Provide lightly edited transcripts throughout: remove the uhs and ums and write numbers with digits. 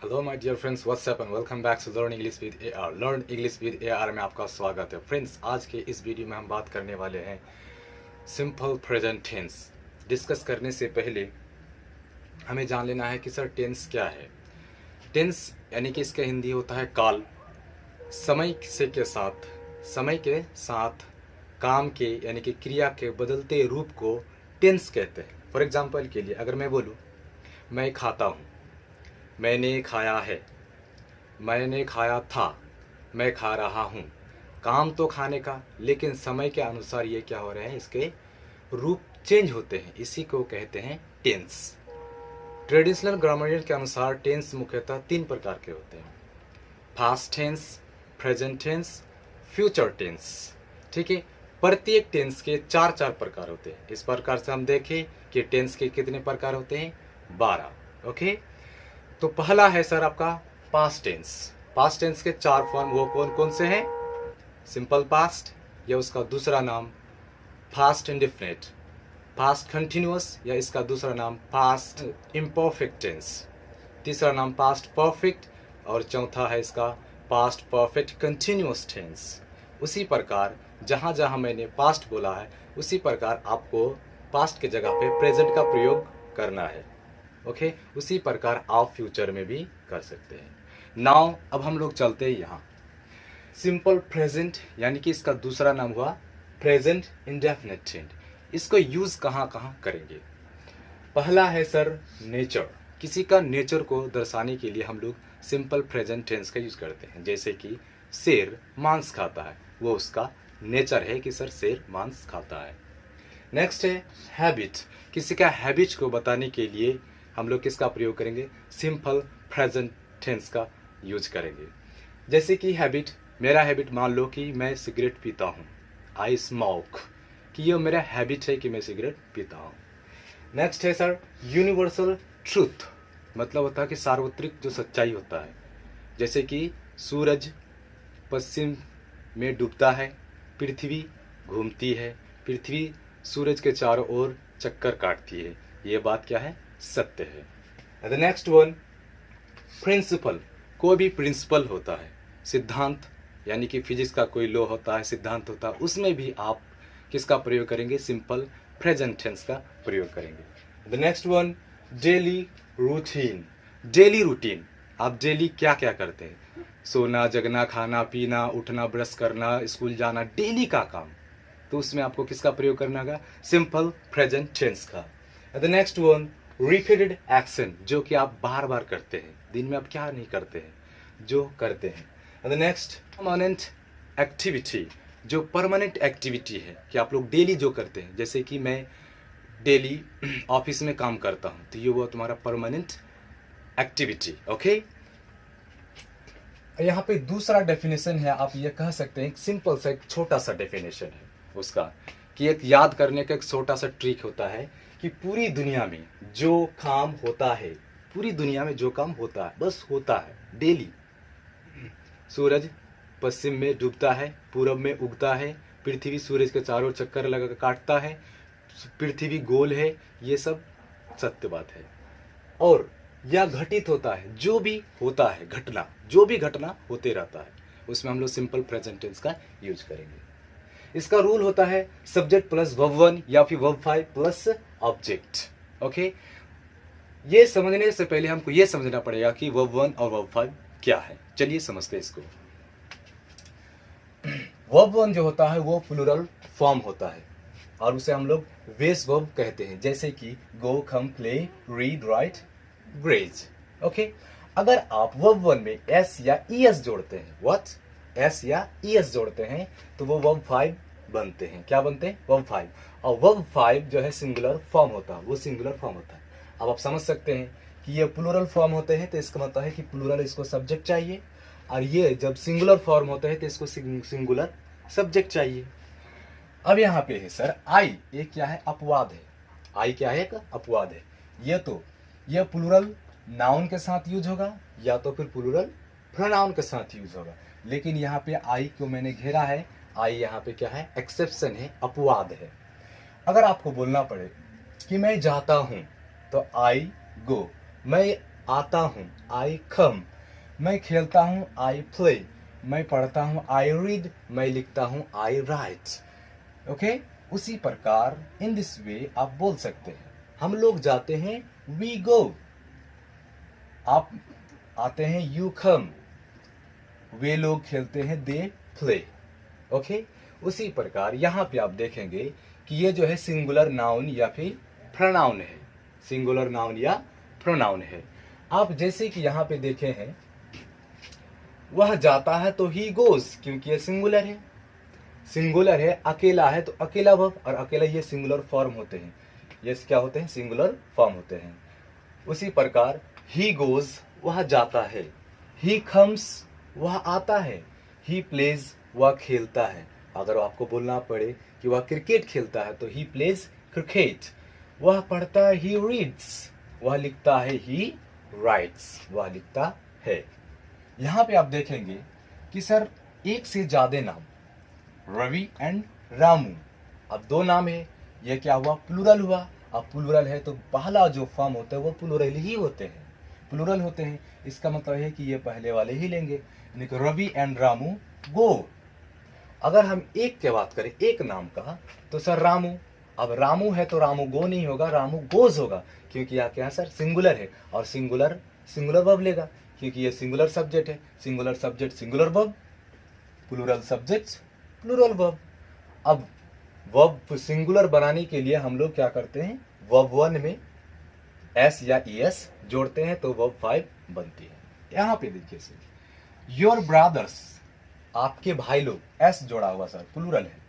Hello my dear friends, what's up and welcome back to learn English with AR. Learn English with AR में आपका स्वागत है। Friends, आज के इस वीडियो में हम बात करने वाले हैं सिंपल प्रेजेंट टेंस। डिस्कस करने से पहले हमें जान लेना है कि सर टेंस क्या है। टेंस यानी कि इसका हिंदी होता है काल। समय के साथ काम के यानी कि क्रिया के बदलते रूप को टेंस कहते हैं। फॉर एग्जाम्पल के लिए अगर मैं बोलूँ मैं खाता हूँ, मैंने खाया है, मैंने खाया था, मैं खा रहा हूँ। काम तो खाने का, लेकिन समय के अनुसार ये क्या हो रहे हैं, इसके रूप चेंज होते हैं। इसी को कहते हैं टेंस। ट्रेडिशनल ग्रामर के अनुसार टेंस मुख्यतः 3 प्रकार के होते हैं: past tense, present tense, future tense. ठीक है, प्रत्येक टेंस के 4 प्रकार होते हैं। इस प्रकार से हम देखें कि टेंस के कितने प्रकार होते हैं, 12। ओके, तो पहला है सर आपका पास्ट टेंस। पास्ट टेंस के 4 फॉर्म वो कौन कौन से हैं? सिंपल पास्ट, या उसका दूसरा नाम पास्ट इंडेफिनिट, पास्ट कंटिन्यूअस, या इसका दूसरा नाम पास्ट इम्परफेक्ट टेंस, तीसरा नाम पास्ट परफेक्ट, और चौथा है इसका पास्ट परफेक्ट कंटिन्यूअस टेंस। उसी प्रकार जहाँ जहाँ मैंने पास्ट बोला है, उसी प्रकार आपको पास्ट के जगह पे प्रेजेंट का प्रयोग करना है। ओके, उसी प्रकार आप फ्यूचर में भी कर सकते हैं। नाउ अब हम लोग चलते हैं यहाँ सिंपल प्रेजेंट, यानी कि इसका दूसरा नाम हुआ प्रेजेंट इंडेफिनिट टेंस। इसको यूज कहाँ कहाँ करेंगे? पहला है सर नेचर। किसी का नेचर को दर्शाने के लिए हम लोग सिंपल प्रेजेंट टेंस का यूज करते हैं। जैसे कि शेर मांस खाता है, वो उसका नेचर है कि सर शेर मांस खाता है। नेक्स्ट है हैबिट। किसी का हैबिट को बताने के लिए हम लोग किसका प्रयोग करेंगे? सिंपल प्रेजेंट टेंस का यूज करेंगे। जैसे कि हैबिट, मेरा हैबिट मान लो कि मैं सिगरेट पीता हूँ, आई स्मोक, कि ये मेरा हैबिट है कि मैं सिगरेट पीता हूँ। नेक्स्ट है सर यूनिवर्सल ट्रूथ। मतलब होता है कि सार्वत्रिक जो सच्चाई होता है। जैसे कि सूरज पश्चिम में डूबता है, पृथ्वी घूमती है, पृथ्वी सूरज के चारों ओर चक्कर काटती है। ये बात क्या है? सत्य है। The next one principle. कोई भी प्रिंसिपल होता है, सिद्धांत, यानी कि फिजिक्स का कोई लॉ होता है, सिद्धांत होता है, उसमें भी आप किसका प्रयोग करेंगे? सिंपल प्रेजेंट टेंस का प्रयोग करेंगे। The next one daily routine. Daily routine, आप डेली क्या क्या करते हैं? सोना, जगना, खाना पीना, उठना, ब्रश करना, स्कूल जाना, डेली का काम। तो उसमें आपको किसका प्रयोग करना होगा? सिंपल प्रेजेंट टेंस का। The next one repeated action, जो कि आप बार बार करते हैं। दिन में आप क्या नहीं करते हैं, जो करते हैं। द नेक्स्ट परमानेंट एक्टिविटी, जो परमानेंट एक्टिविटी है कि आप लोग डेली जो करते हैं। जैसे कि मैं डेली ऑफिस में काम करता हूं, तो ये वो तुम्हारा परमानेंट एक्टिविटी। ओके, यहाँ पे दूसरा डेफिनेशन है, आप ये कह सकते हैं एक सिंपल सा एक छोटा सा डेफिनेशन है उसका, कि एक याद करने का एक छोटा सा ट्रिक होता है कि पूरी दुनिया में जो काम होता है, पूरी दुनिया में जो काम होता है, बस होता है डेली। सूरज पश्चिम में डूबता है, पूरब में उगता है, पृथ्वी सूरज के चारों चक्कर लगा काटता है, पृथ्वी गोल है, ये सब सत्य बात है। और यह घटित होता है, जो भी होता है घटना, जो भी घटना होते रहता है, उसमें हम लोग सिंपल प्रेजेंट टेंस का यूज करेंगे। इसका रूल होता है सब्जेक्ट प्लस वर्ब 1 या फिर वर्ब 5 प्लस ऑब्जेक्ट। ओके, ये समझने से पहले हमको ये समझना पड़ेगा कि वर्ब 1 और वर्ब 5 क्या है। चलिए समझते हैं इसको। वर्ब 1 जो होता है वो प्लूरल फॉर्म होता है, और उसे हम लोग बेस वर्ब कहते हैं। जैसे कि go, come, play, read, write, graze. Okay, अगर आप वर्ब 1 में एस या ईएस जोड़ते हैं, व्हाट, एस या ईएस जोड़ते हैं, तो वो वर्ब 5 बनते हैं। क्या बनते हैं? वर्ब 5। और वर्ब 5 जो है सिंगुलर फॉर्म होता है, वो सिंगुलर फॉर्म होता है। अब आप समझ सकते हैं कि ये प्लूरल फॉर्म होते हैं, तो इसका मतलब है कि प्लूरल इसको सब्जेक्ट चाहिए, और ये जब सिंगुलर फॉर्म होते हैं तो इसको सिंगुलर सब्जेक्ट चाहिए। अब यहाँ पे है सर आई, ये क्या है? अपवाद है। आई क्या है? एक अपवाद है। ये प्लूरल नाउन के साथ यूज होगा, या तो फिर प्लूरल प्रोनाउन के साथ यूज होगा। लेकिन यहाँ पे आई को मैंने घेरा है, आई यहाँ पे क्या है? एक्सेप्शन है, अपवाद है। अगर आपको बोलना पड़े कि मैं जाता हूं, तो आई गो। मैं आता हूँ, आई कम। मैं खेलता हूँ, आई प्ले। मैं पढ़ता हूँ, आई रीड। मैं लिखता हूँ, आई राइट। ओके, उसी प्रकार इन दिस वे आप बोल सकते हैं। हम लोग जाते हैं, वी गो। आप आते हैं, यू कम। वे लोग खेलते हैं, दे प्ले। ओके, उसी प्रकार यहाँ पे आप देखेंगे कि ये जो है सिंगुलर नाउन या फिर प्रोनाउन है। सिंगुलर नाउन या प्रोनाउन है। आप जैसे कि यहाँ पे देखे हैं, वह जाता है तो ही गोज, क्योंकि ये सिंगुलर है। सिंगुलर है, अकेला है तो अकेला वर्ब, और अकेला ये सिंगुलर फॉर्म होते हैं। ये क्या होते हैं? सिंगुलर फॉर्म होते हैं। उसी प्रकार ही गोज, वह जाता है। ही कम्स, वह आता है। ही प्लेज, वह खेलता है। अगर आपको बोलना पड़े कि वह क्रिकेट खेलता है तो ही प्लेज क्रिकेट। वह पढ़ता है, ही रीड्स। वह लिखता है, ही राइट्स। वह लिखता है। यहाँ पे आप देखेंगे कि सर एक से ज्यादा नाम, रवि एंड रामू। अब दो नाम है, यह क्या हुआ? प्लूरल हुआ। अब प्लूरल है तो पहला जो फॉर्म होता है वो प्लूरल ही होते हैं, प्लूरल होते हैं। इसका मतलब है कि ये पहले वाले ही लेंगे, यानी कि रवि एंड रामू गो। अगर हम एक की बात करें, एक नाम का, तो सर रामू। अब रामू है तो रामू गो नहीं होगा, रामू गोज होगा, क्योंकि यहाँ क्या है सर? सिंगुलर है, और सिंगुलर वर्ब लेगा, क्योंकि ये सिंगुलर सब्जेक्ट है। Singular subject singular verb, plural subject plural verb. अब वर्ब सिंगुलर बनाने के लिए हम लोग क्या करते हैं? वर्ब 1 में एस या ईएस जोड़ते हैं तो वर्ब 5 बनती है। यहाँ पे देखिए सर, योर ब्रदर्स, आपके भाई लोग, एस जोड़ा हुआ सर, प्लूरल है।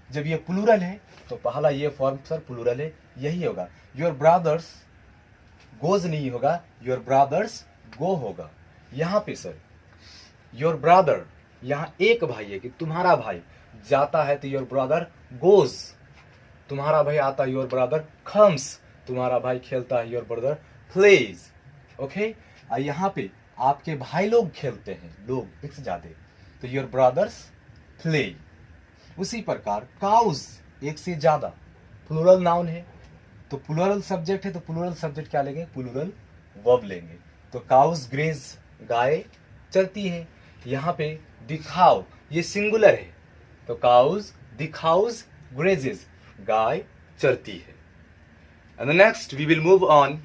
जब ये प्लूरल है तो पहला ये फॉर्म सर प्लूरल है, यही होगा। योर ब्रदर्स गोज नहीं होगा, योर ब्रदर्स गो होगा। यहाँ पे सर योर ब्रदर, यहाँ एक भाई है कि तुम्हारा भाई जाता है तो योर ब्रदर गोज। तुम्हारा भाई आता है, योर ब्रदर कम्स। तुम्हारा भाई खेलता है, योर ब्रदर प्लेज। ओके, यहाँ पे आपके भाई लोग खेलते हैं, लोग एक से ज्यादा, तो योर ब्रदर्स प्ले। उसी प्रकार काउज, एक से ज्यादा, प्लूरल नाउन है तो प्लूरल सब्जेक्ट है, तो प्लूरल सब्जेक्ट क्या लेंगे? प्लूरल वर्ब लेंगे। तो काउज ग्रेज, गाय चरती है। यहाँ पे दिखाओ, ये सिंगुलर है, तो काउज दिखाउज ग्रेजेस, गाय चरती है। And next we will move on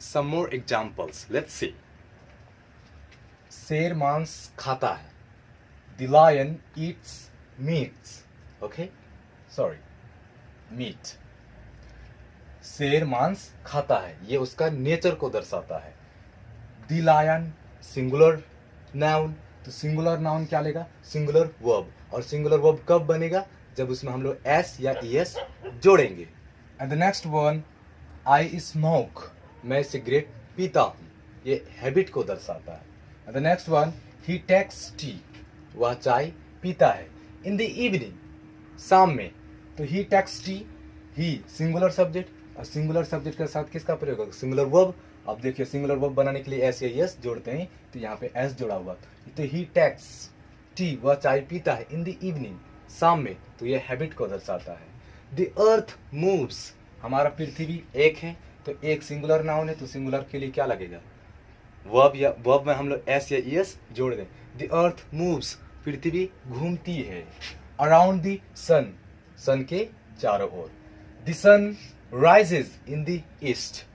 some more examples, let's see. शेर मांस खाता है, the lion eats meats. Okay, sorry, meat. शेर मांस खाता है, ये उसका नेचर को दर्शाता है। द लायन सिंगुलर नाउन, तो सिंगुलर नाउन क्या लेगा? Singular verb. और सिंगुलर वर्ब कब बनेगा? जब उसमें हम लोग एस या ईएस जोड़ेंगे। And the next one, I smoke, मैं सिगरेट पीता हूँ, ये हैबिट को दर्शाता है। And the next one, he takes tea, वह चाय पीता है। इन द इवनिंग, शाम में, तो ही टेक्स टी, ही सिंगुलर सब्जेक्ट, और सिंगुलर सब्जेक्ट के साथ किसका प्रयोग होगा? Singular verb. अब देखिए सिंगुलर वर्ब बनाने के लिए एस या एस जोड़ते हैं, तो यहाँ पे एस जोड़ा हुआ, तो ही टेक्स टी, वह चाय पीता है। इन द इवनिंग, शाम में, तो यह हैबिट को दर्शाता है। द अर्थ मूव्स, हमारा पृथ्वी एक है, तो एक सिंगुलर नाउन है, तो सिंगुलर के लिए क्या लगेगा? वर्ब, या वर्ब में हम लोग एस या एस जोड़ दें। द अर्थ मूव्स, पृथ्वी घूमती है। अराउंड द सन, सन के चारों ओर। The sun rises in the east,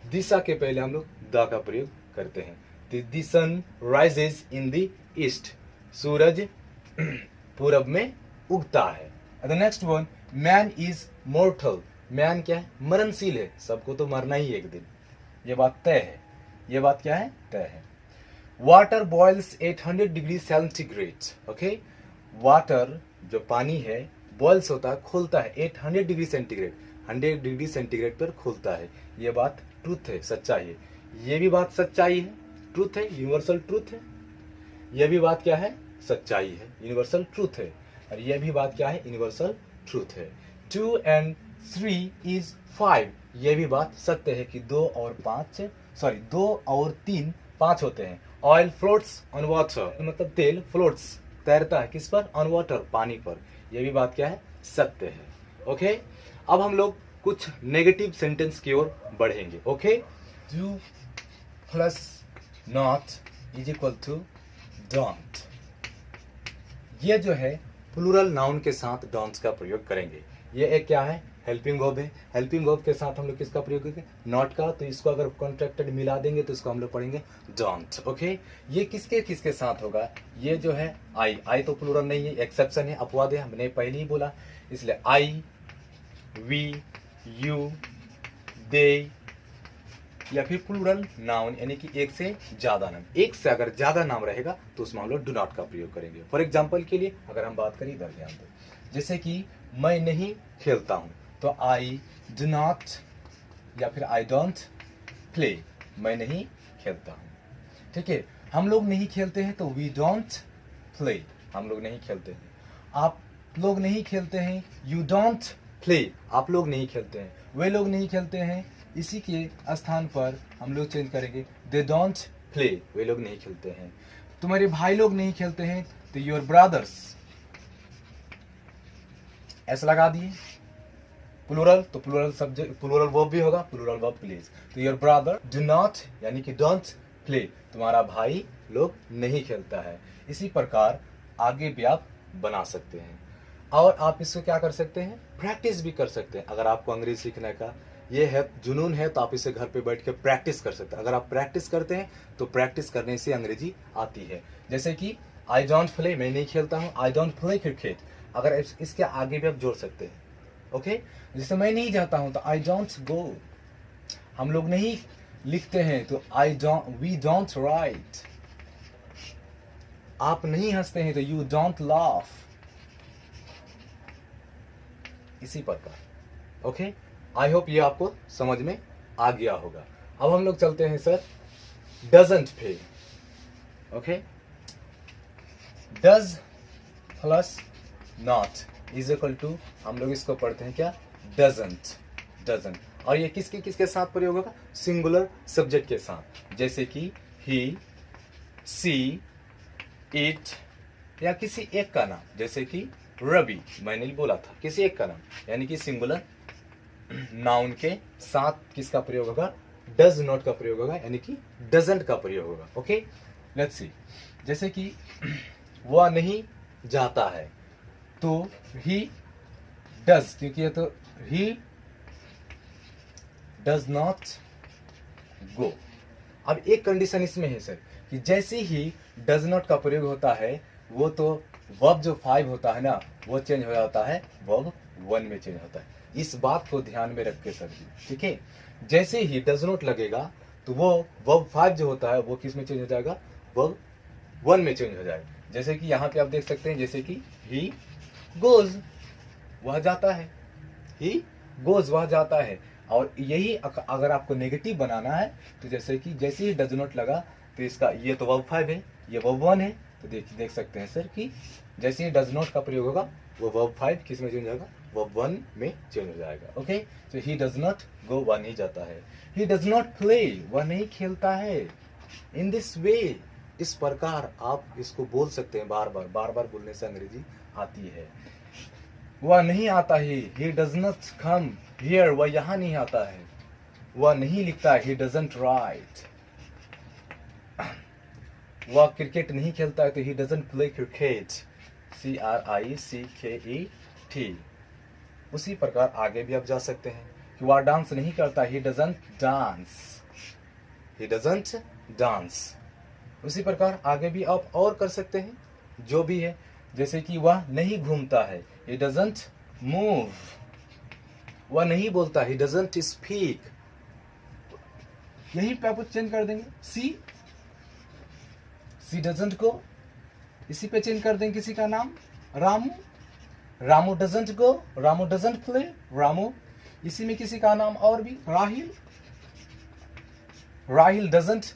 दिशा के पहले हम लोग द का प्रयोग करते हैं। The sun rises in the east, सूरज पूरब में उगता है। The next one, man is mortal, man क्या है? मरणशील है, सबको तो मरना ही एक दिन, ये बात तय है। ये बात क्या है? तय है। Water boils 800 degree centigrade. Okay, water जो पानी है, बॉइल्स होता है, खोलता है 800 डिग्री सेंटीग्रेड, 100 डिग्री सेंटीग्रेड पर खोलता है। ये बात ट्रूथ है, सच्चाई है। ये भी बात सच्चाई है, ट्रूथ है, यूनिवर्सल ट्रूथ है। यह भी बात क्या है? सच्चाई है, यूनिवर्सल ट्रूथ है। और यह भी बात क्या है? यूनिवर्सल ट्रूथ है। 2 and 3 is 5, यह भी बात सत्य है कि 2 और 3 5 होते हैं। ऑयल फ्लोट्स ऑन वाटर, मतलब तेल फ्लोट्स तैरता है किस पर? ऑन वाटर, पानी पर। यह भी बात क्या है? सत्य है। ओके, अब हम लोग कुछ नेगेटिव सेंटेंस की ओर बढ़ेंगे। Okay, plus not is equal to don't. ये जो है प्लूरल नाउन के साथ डोंट का प्रयोग करेंगे। ये एक क्या है, हेल्पिंग वर्ब है। हेल्पिंग वर्ब के साथ हम लोग किसका प्रयोग करेंगे, नॉट का। तो इसको अगर कॉन्ट्रैक्टेड मिला देंगे तो इसको हम लोग पढ़ेंगे डोंट। ओके, ये किसके किसके साथ होगा, ये जो है आई तो प्लूरल नहीं है, एक्सेप्शन है, अपवाद है, हमने पहले ही बोला, इसलिए आई, वी, यू, दे, या फिर प्लूरल नाउन यानी कि एक से ज्यादा नाम। एक से अगर ज्यादा नाम रहेगा तो उसमें हम लोग डू नॉट का प्रयोग करेंगे। फॉर एग्जाम्पल के लिए अगर हम बात करें, इधर ध्यान दो, जैसे कि मैं नहीं खेलता हूं तो आई डू नॉट, या फिर आई डोंट प्ले, मैं नहीं खेलता हूं। ठीक है, हम लोग नहीं खेलते हैं तो वी डोंट प्ले, हम लोग नहीं खेलते हैं। आप लोग नहीं खेलते हैं, यू डोंट प्ले, आप लोग नहीं खेलते हैं। वे लोग नहीं खेलते हैं, इसी के स्थान पर हम लोग चेंज करेंगे दे डोंट प्ले, वे लोग नहीं खेलते हैं। तुम्हारे भाई लोग नहीं खेलते हैं तो योर ब्रदर्स, ऐसा लगा दिए। प्लूरल तो प्लूरल सब्जेक्ट, प्लूरल वर्ब भी होगा, प्लूरल वर्ब प्लेज। तो योर ब्रदर डू नॉट यानी कि डोंट प्ले, तुम्हारा भाई लोग नहीं खेलता है। इसी प्रकार आगे भी आप बना सकते हैं। और आप इसको क्या कर सकते हैं, प्रैक्टिस भी कर सकते हैं। अगर आपको अंग्रेजी सीखने का ये है जुनून है तो आप इसे घर पे बैठ के प्रैक्टिस कर सकते हैं। अगर आप प्रैक्टिस करते हैं तो प्रैक्टिस करने से अंग्रेजी आती है। जैसे कि आई डोंट प्ले, मैं नहीं खेलता हूँ, आई डोंट प्ले क्रिकेट, अगर इसके आगे भी आप जोड़ सकते हैं। ओके, जैसे मैं नहीं जाता हूँ तो आई डोंट गो, हम लोग नहीं लिखते हैं तो वी डोंट राइट, आप नहीं हंसते हैं तो यू डोंट लाफ, इसी प्रकार। ओके, आई होप ये आपको समझ में आ गया होगा। अब हम लोग चलते हैं सर डजंट पे। Okay, does plus not is equal to, हम लोग इसको पढ़ते हैं क्या, डजंट, डजंट। और ये किसके किसके साथ प्रयोग होगा, सिंगुलर सब्जेक्ट के साथ, जैसे कि ही, सी, इट, या किसी एक का नाम, जैसे कि रवि, मैंने बोला था किसी एक का नाम, यानी कि सिंगुलर नाउन के साथ किसका प्रयोग होगा, डज नॉट का प्रयोग होगा, यानी कि डजंट का प्रयोग होगा। ओके, लेट्स सी, जैसे कि वह नहीं जाता है तो ही डज, क्योंकि ये तो ही डज नॉट गो। अब एक कंडीशन इसमें है सर कि जैसे ही डज नॉट का प्रयोग होता है वो तो वर्ब जो 5 होता है ना वो चेंज हो जाता है, वर्ब 1 में चेंज होता है। इस बात को ध्यान में रख के सर जी, ठीक है, जैसे ही डज नॉट लगेगा तो वो वर्ब 5 जो होता है वो किस में चेंज हो जाएगा, वर्ब 1 में चेंज हो जाएगा। जैसे कि यहाँ पे आप देख सकते हैं, जैसे कि ही गोज, वह जाता है, ही गोज, वह जाता है। और यही अगर आपको नेगेटिव बनाना है तो जैसे कि जैसे ही डज नॉट लगा तो इसका, ये तो वर्ब 5 है, ये वर्ब 1 है, तो देख सकते हैं सर कि जैसे ही डज नॉट का प्रयोग होगा वो वर्ब 5 किस में चेंज हो जाएगा, वर्ब 1 में चेंज हो जाएगा। ओके, तो ही डज नॉट गो, वह नहीं जाता है। ही डज नॉट प्ले, वह नहीं खेलता है। इन दिस वे, इस प्रकार आप इसको बोल सकते हैं, बार बार बोलने से अंग्रेजी आती है। वह नहीं आता है, he does not come here, वह यहाँ नहीं आता है। वह नहीं लिखता है, he doesn't write। वह क्रिकेट नहीं खेलता है तो he doesn't play cricket, CRICKET। उसी प्रकार आगे भी आप जा सकते हैं कि वह डांस नहीं करता, he doesn't dance, he doesn't dance। उसी प्रकार आगे भी आप और कर सकते हैं जो भी है, जैसे कि वह नहीं घूमता है, he doesn't move। वह नहीं बोलता, he doesn't speak। यही पे आप चेंज कर देंगे, सी doesn't go, इसी पे चेंज कर देंगे किसी का नाम, Ramu, Ramu doesn't go, Ramu doesn't play, Ramu. इसी में किसी का नाम और भी, राहिल, राहिल doesn't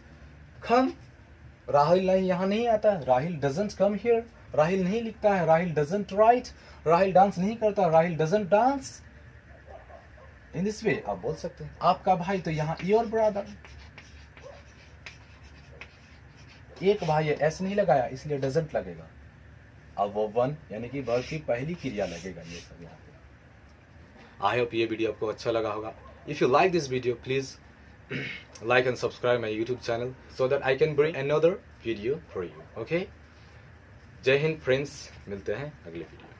come, राहिल नहीं यहाँ नहीं आता, Rahil doesn't come here। Rahil नहीं लिखता है, Rahil doesn't write। Rahil dance नहीं करता, Rahil doesn't dance। In this way आप बोल सकते हैं। आपका भाई तो यहाँ योर ब्रदर, एक भाई है, एस नहीं लगाया इसलिए doesn't लगेगा। अब वो 1 यानी कि वर्ब की पहली क्रिया लगेगा, ये सब यहाँ पे। आई होप ये वीडियो आपको अच्छा लगा होगा। If you like this video please like and subscribe my YouTube channel so that I can bring another video for you. Okay? जय हिंद फ्रेंड्स, मिलते हैं अगले वीडियो।